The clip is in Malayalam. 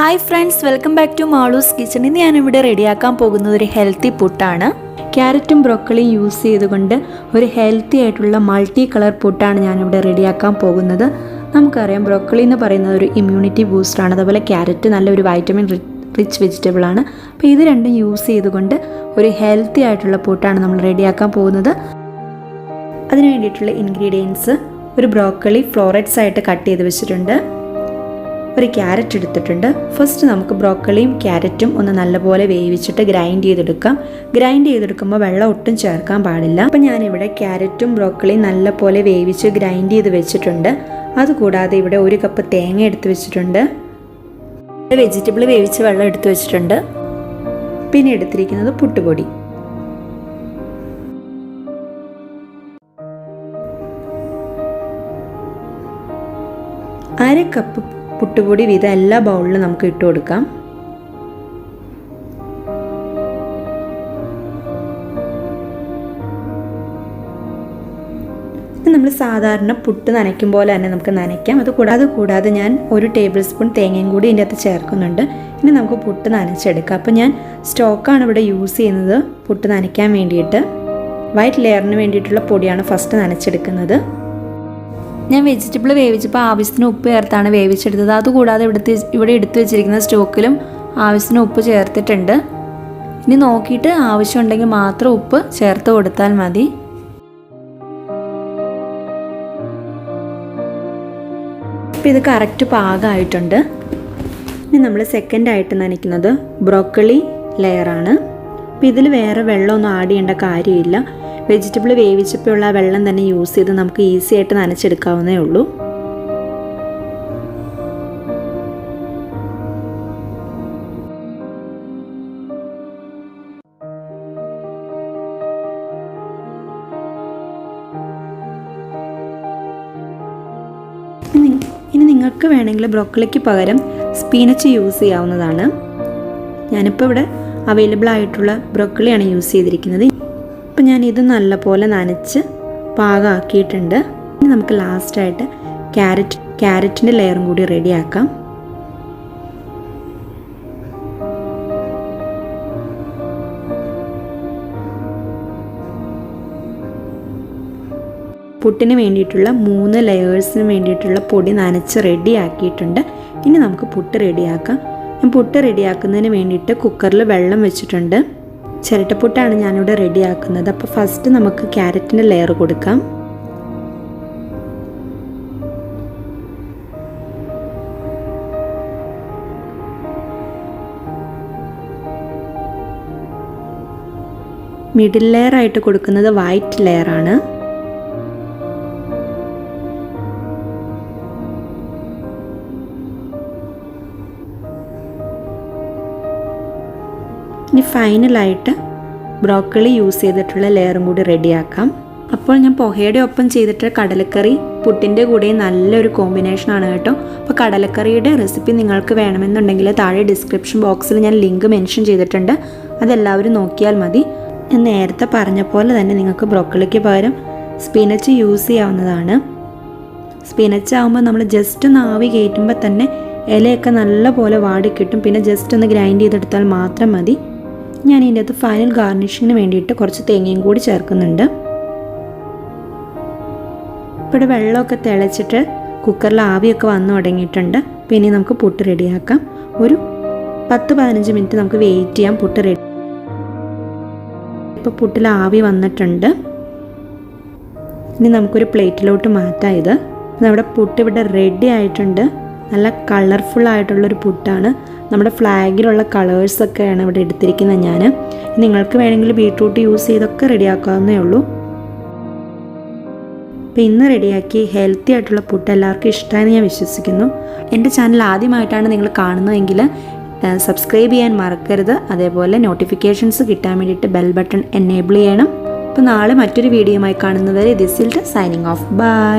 Hi friends, welcome back to Malu's kitchen. ഇന്ന് ഞാനിവിടെ റെഡിയാക്കാൻ പോകുന്നത് ഒരു ഹെൽത്തി പുട്ടാണ്. ക്യാരറ്റും ബ്രോക്കളിയും യൂസ് ചെയ്തുകൊണ്ട് ഒരു ഹെൽത്തി ആയിട്ടുള്ള മൾട്ടി കളർ പുട്ടാണ് ഞാനിവിടെ റെഡിയാക്കാൻ പോകുന്നത്. നമുക്കറിയാം, ബ്രോക്കളി എന്ന് പറയുന്നത് ഒരു ഇമ്മ്യൂണിറ്റി ബൂസ്റ്ററാണ്. അതുപോലെ ക്യാരറ്റ് നല്ലൊരു വൈറ്റമിൻ റിച്ച് വെജിറ്റബിളാണ്. അപ്പോൾ ഇത് രണ്ടും യൂസ് ചെയ്തുകൊണ്ട് ഒരു ഹെൽത്തി ആയിട്ടുള്ള പുട്ടാണ് നമ്മൾ റെഡിയാക്കാൻ പോകുന്നത്. അതിന് വേണ്ടിയിട്ടുള്ള ഇൻഗ്രീഡിയൻസ്: ഒരു ബ്രോക്കളി ഫ്ലോററ്റ്സ് ആയിട്ട് കട്ട് ചെയ്ത് വെച്ചിട്ടുണ്ട്, ഒരു ക്യാരറ്റ് എടുത്തിട്ടുണ്ട്. ഫസ്റ്റ് നമുക്ക് ബ്രോക്കളിയും ക്യാരറ്റും ഒന്ന് നല്ലപോലെ വേവിച്ചിട്ട് ഗ്രൈൻഡ് ചെയ്തെടുക്കാം. ഗ്രൈൻഡ് ചെയ്തെടുക്കുമ്പോൾ വെള്ളം ഒട്ടും ചേർക്കാൻ പാടില്ല. അപ്പം ഞാനിവിടെ ക്യാരറ്റും ബ്രോക്കളിയും നല്ലപോലെ വേവിച്ച് ഗ്രൈൻഡ് ചെയ്ത് വെച്ചിട്ടുണ്ട്. അതുകൂടാതെ ഇവിടെ 1 കപ്പ് തേങ്ങ എടുത്ത് വെച്ചിട്ടുണ്ട്, വെജിറ്റബിൾ വേവിച്ച് വെള്ളം എടുത്ത് വെച്ചിട്ടുണ്ട്. പിന്നെ എടുത്തിരിക്കുന്നത് പുട്ടുപൊടി. അര കപ്പ് പുട്ടുപൊടി വീതം എല്ലാ ബൗളിലും നമുക്ക് ഇട്ട് കൊടുക്കാം. നമ്മൾ സാധാരണ പുട്ട് നനയ്ക്കും പോലെ തന്നെ നമുക്ക് നനയ്ക്കാം. അതുകൂടാതെ ഞാൻ 1 ടേബിൾ സ്പൂൺ തേങ്ങയും കൂടി ഇതിൻ്റെ അകത്ത് ചേർക്കുന്നുണ്ട്. ഇനി നമുക്ക് പുട്ട് നനച്ചെടുക്കാം. അപ്പോൾ ഞാൻ സ്റ്റോക്കാണ് ഇവിടെ യൂസ് ചെയ്യുന്നത് പുട്ട് നനയ്ക്കാൻ വേണ്ടിയിട്ട്. വൈറ്റ് ലെയറിന് വേണ്ടിയിട്ടുള്ള പൊടിയാണ് ഫസ്റ്റ് നനച്ചെടുക്കുന്നത്. ഞാൻ വെജിറ്റബിൾ വേവിച്ചപ്പോൾ ആവശ്യത്തിന് ഉപ്പ് ചേർത്താണ് വേവിച്ചെടുത്തത്. അതുകൂടാതെ ഇവിടെ എടുത്തു വെച്ചിരിക്കുന്ന സ്റ്റോക്കിലും ആവശ്യത്തിന് ഉപ്പ് ചേർത്തിട്ടുണ്ട്. ഇനി നോക്കിയിട്ട് ആവശ്യമുണ്ടെങ്കിൽ മാത്രം ഉപ്പ് ചേർത്ത് കൊടുത്താൽ മതി. അപ്പോൾ ഇത് കറക്റ്റ് പാകമായിട്ടുണ്ട്. ഇനി നമ്മൾ സെക്കൻഡായിട്ട് നനയ്ക്കുന്നത് ബ്രോക്കളി ലെയറാണ്. അപ്പോൾ ഇതിൽ വേറെ വെള്ളമൊന്നും ആഡ് ചെയ്യേണ്ട കാര്യമില്ല. വെജിറ്റബിൾ വേവിച്ചപ്പോൾ ഉള്ള വെള്ളം തന്നെ യൂസ് ചെയ്ത് നമുക്ക് ഈസി ആയിട്ട് നനച്ചെടുക്കാവുന്നേ ഉള്ളൂ. ഇനി നിങ്ങൾക്ക് വേണമെങ്കിൽ ബ്രോക്കളിക്ക് പകരം സ്പീനച്ച് യൂസ് ചെയ്യാവുന്നതാണ്. ഞാനിപ്പോൾ ഇവിടെ അവൈലബിൾ ആയിട്ടുള്ള ബ്രോക്കളിയാണ് യൂസ് ചെയ്തിരിക്കുന്നത്. അപ്പം ഞാൻ ഇത് നല്ലപോലെ നനച്ച് പാകമാക്കിയിട്ടുണ്ട്. ഇനി നമുക്ക് ലാസ്റ്റായിട്ട് ക്യാരറ്റിൻ്റെ ലെയറും കൂടി റെഡിയാക്കാം. പുട്ടിന് വേണ്ടിയിട്ടുള്ള 3 ലെയേഴ്സിന് വേണ്ടിയിട്ടുള്ള പൊടി നനച്ച് റെഡിയാക്കിയിട്ടുണ്ട്. ഇനി നമുക്ക് പുട്ട് റെഡിയാക്കാം. ഞാൻ പുട്ട് റെഡിയാക്കുന്നതിന് വേണ്ടിയിട്ട് കുക്കറിൽ വെള്ളം വെച്ചിട്ടുണ്ട്. ചിരട്ടപ്പുട്ടാണ് ഞാനിവിടെ റെഡിയാക്കുന്നത്. അപ്പോൾ ഫസ്റ്റ് നമുക്ക് ക്യാരറ്റിൻ്റെ ലെയർ കൊടുക്കാം. മിഡിൽ ലെയർ ആയിട്ട് കൊടുക്കുന്നത് വൈറ്റ് ലെയറാണ്. ഇനി ഫൈനലായിട്ട് ബ്രോക്കളി യൂസ് ചെയ്തിട്ടുള്ള ലെയറും കൂടി റെഡിയാക്കാം. അപ്പോൾ ഞാൻ പൊഹയുടെ ഒപ്പം ചെയ്തിട്ട് കടലക്കറി പുട്ടിൻ്റെ കൂടെ നല്ലൊരു കോമ്പിനേഷനാണ് കേട്ടോ. അപ്പോൾ കടലക്കറിയുടെ റെസിപ്പി നിങ്ങൾക്ക് വേണമെന്നുണ്ടെങ്കിൽ താഴെ ഡിസ്ക്രിപ്ഷൻ ബോക്സിൽ ഞാൻ ലിങ്ക് മെൻഷൻ ചെയ്തിട്ടുണ്ട്. അതെല്ലാവരും നോക്കിയാൽ മതി. ഞാൻ നേരത്തെ പറഞ്ഞ പോലെ തന്നെ നിങ്ങൾക്ക് ബ്രോക്കളിക്ക് പകരം സ്പിനച്ച് യൂസ് ചെയ്യാവുന്നതാണ്. സ്പിനച്ച് ആകുമ്പോൾ നമ്മൾ ജസ്റ്റ് ഒന്ന് ആവി കയറ്റുമ്പോൾ തന്നെ ഇലയൊക്കെ നല്ലപോലെ വാടിക്കിട്ടും. പിന്നെ ജസ്റ്റ് ഒന്ന് ഗ്രൈൻഡ് ചെയ്തെടുത്താൽ മാത്രം മതി. ഞാൻ ഇതിൻ്റെ അകത്ത് ഫൈനൽ ഗാർണിഷിങ്ങിന് വേണ്ടിയിട്ട് കുറച്ച് തേങ്ങയും കൂടി ചേർക്കുന്നുണ്ട്. ഇവിടെ വെള്ളമൊക്കെ തിളച്ചിട്ട് കുക്കറിൽ ആവിയൊക്കെ വന്നു തുടങ്ങിയിട്ടുണ്ട്. പിന്നെ നമുക്ക് പുട്ട് റെഡിയാക്കാം. ഒരു 10-15 മിനിറ്റ് നമുക്ക് വെയിറ്റ് ചെയ്യാം. പുട്ട് റെഡി. ഇപ്പോൾ പുട്ടിൽ ആവി വന്നിട്ടുണ്ട്. ഇനി നമുക്കൊരു പ്ലേറ്റിലോട്ട് മാറ്റാം. ഇത് നമ്മുടെ പുട്ട് ഇവിടെ റെഡി ആയിട്ടുണ്ട്. നല്ല കളർഫുൾ ആയിട്ടുള്ളൊരു പുട്ടാണ്. നമ്മുടെ ഫ്ലാഗിലുള്ള കളേഴ്സൊക്കെയാണ് ഇവിടെ എടുത്തിരിക്കുന്നത് ഞാൻ. നിങ്ങൾക്ക് വേണമെങ്കിൽ ബീട്രൂട്ട് യൂസ് ചെയ്തൊക്കെ റെഡിയാക്കാവുന്നേ ഉള്ളൂ. അപ്പോൾ ഇന്ന് റെഡിയാക്കി ഹെൽത്തി ആയിട്ടുള്ള പുട്ട് എല്ലാവർക്കും ഇഷ്ടമായെന്ന് ഞാൻ വിശ്വസിക്കുന്നു. എൻ്റെ ചാനൽ ആദ്യമായിട്ടാണ് നിങ്ങൾ കാണുന്നതെങ്കിൽ സബ്സ്ക്രൈബ് ചെയ്യാൻ മറക്കരുത്. അതേപോലെ നോട്ടിഫിക്കേഷൻസ് കിട്ടാൻ വേണ്ടിയിട്ട് ബെൽ ബട്ടൺ എനേബിൾ ചെയ്യണം. അപ്പോൾ നാളെ മറ്റൊരു വീഡിയോയുമായി കാണുന്നവരെ this is signing off. By.